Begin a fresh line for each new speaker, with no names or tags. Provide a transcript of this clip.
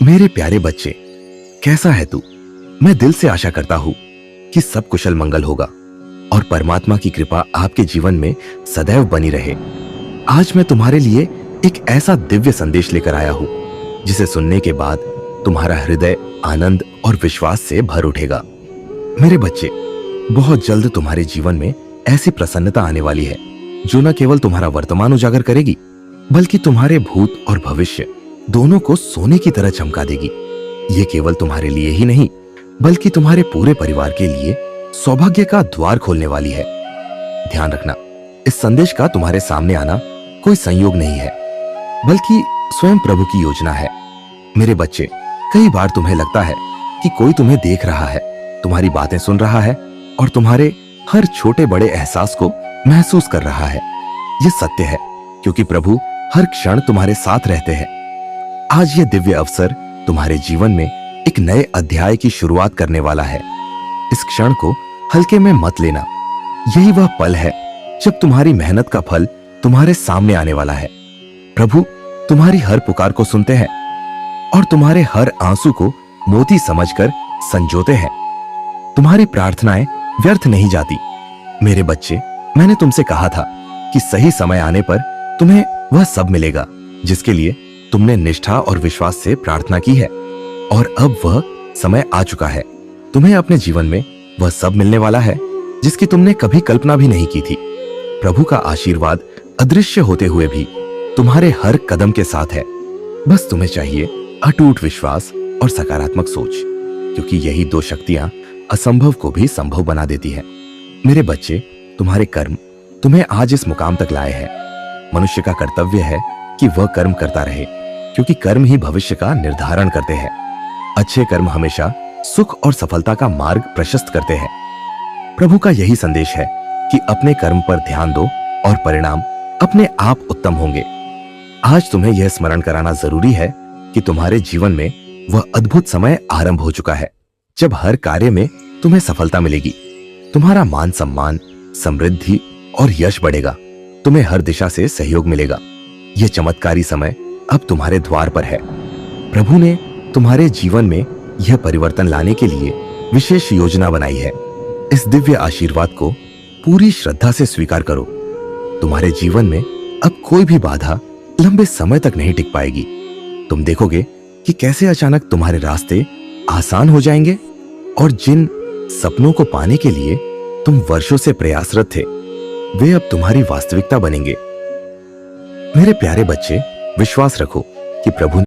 मेरे प्यारे बच्चे, कैसा है तू? मैं दिल से आशा करता हूँ कि सब कुशल मंगल होगा और परमात्मा की कृपा आपके जीवन में सदैव बनी रहे। आज मैं तुम्हारे लिए एक ऐसा दिव्य संदेश लेकर आया हूँ जिसे सुनने के बाद तुम्हारा हृदय आनंद और विश्वास से भर उठेगा। मेरे बच्चे, बहुत जल्द तुम्हारे जीवन में ऐसी प्रसन्नता आने वाली है जो न केवल तुम्हारा वर्तमान उजागर करेगी बल्कि तुम्हारे भूत और भविष्य दोनों को सोने की तरह चमका देगी। ये केवल तुम्हारे लिए ही नहीं बल्कि तुम्हारे पूरे परिवार के लिए सौभाग्य का द्वार खोलने वाली है। ध्यान रखना, इस संदेश का तुम्हारे सामने आना कोई संयोग नहीं है बल्कि स्वयं प्रभु की योजना है। मेरे बच्चे, कई बार तुम्हें लगता है कि कोई तुम्हें देख रहा है, तुम्हारी बातें सुन रहा है और तुम्हारे हर छोटे बड़े एहसास को महसूस कर रहा है। ये सत्य है क्योंकि प्रभु हर क्षण तुम्हारे साथ रहते हैं। आज ये दिव्य अवसर तुम्हारे जीवन में एक नए अध्याय की शुरुआत करने वाला है। इस क्षण को हल्के में मत लेना। यही वह पल है जब तुम्हारी मेहनत का फल तुम्हारे सामने आने वाला है। प्रभु तुम्हारी हर पुकार को सुनते हैं और तुम्हारे हर आंसू को मोती समझकर संजोते हैं। तुम्हारी प्रार्थनाएं व्यर्थ नहीं जाती। मेरे बच्चे, मैंने तुमसे कहा था कि सही समय आने पर तुम्हें वह सब मिलेगा जिसके लिए तुमने निष्ठा और विश्वास से प्रार्थना की है, और अब वह समय आ चुका है। तुम्हें अपने जीवन में वह सब मिलने वाला है जिसकी तुमने कभी कल्पना भी नहीं की थी। प्रभु का आशीर्वाद अदृश्य होते हुए भी तुम्हारे हर कदम के साथ है। बस तुम्हें चाहिए अटूट विश्वास और सकारात्मक सोच, क्योंकि यही दो शक्तियां असंभव को भी संभव बना देती है। मेरे बच्चे, तुम्हारे कर्म तुम्हें आज इस मुकाम तक लाए हैं। मनुष्य का कर्तव्य है कि वह कर्म करता रहे, क्योंकि कर्म ही भविष्य का निर्धारण करते हैं। अच्छे कर्म हमेशा सुख और सफलता का मार्ग प्रशस्त करते हैं। प्रभु का यही संदेश है कि अपने कर्म पर ध्यान दो और परिणाम अपने आप उत्तम होंगे। आज तुम्हें यह स्मरण कराना जरूरी है कि तुम्हारे जीवन में वह अद्भुत समय आरंभ हो चुका है जब हर कार्य में तुम्हें सफलता मिलेगी। तुम्हारा मान सम्मान, समृद्धि और यश बढ़ेगा। तुम्हें हर दिशा से सहयोग मिलेगा। यह चमत्कारी समय अब तुम्हारे द्वार पर है। प्रभु ने तुम्हारे जीवन में यह परिवर्तन लाने के लिए विशेष योजना बनाई है। इस दिव्य आशीर्वाद को पूरी श्रद्धा से स्वीकार करो। तुम्हारे जीवन में अब कोई भी बाधा लंबे समय तक नहीं टिक पाएगी। तुम देखोगे कि कैसे अचानक तुम्हारे रास्ते आसान हो जाएंगे और जिन सपनों को पाने के लिए तुम वर्षों से प्रयासरत थे, वे अब तुम्हारी वास्तविकता बनेंगे। मेरे प्यारे बच्चे, विश्वास रखो कि प्रभु